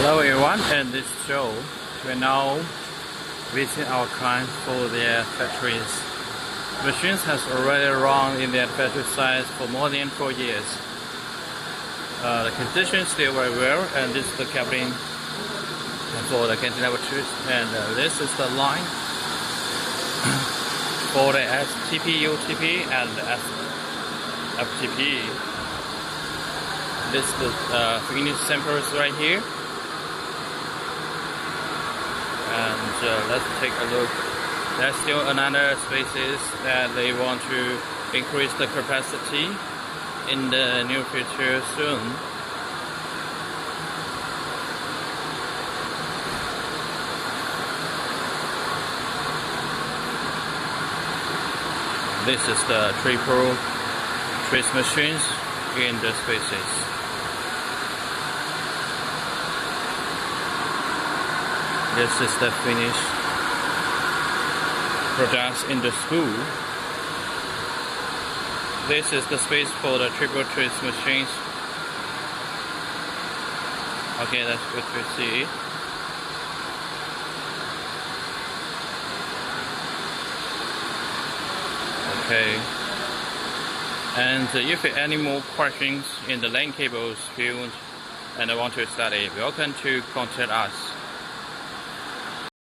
Hello everyone, and this is Joe. We're now visiting our clients for their factories. Machines has already run in their factory sites for more than 4 years. The condition is still very well, and this is the cabin for the canteen level 2, and this is the line for the STP, UTP, and FTP. This is the finish samples right here. And let's take a look. There's still another spaces that they want to increase the capacity in the near future soon. This is the triple trace machines in the spaces. This is the finished products in the spool. This is the space for the triple trace machines. Okay, that's good to see. Okay. And if you have any more questions in the LAN cables field and want to study, welcome to contact us.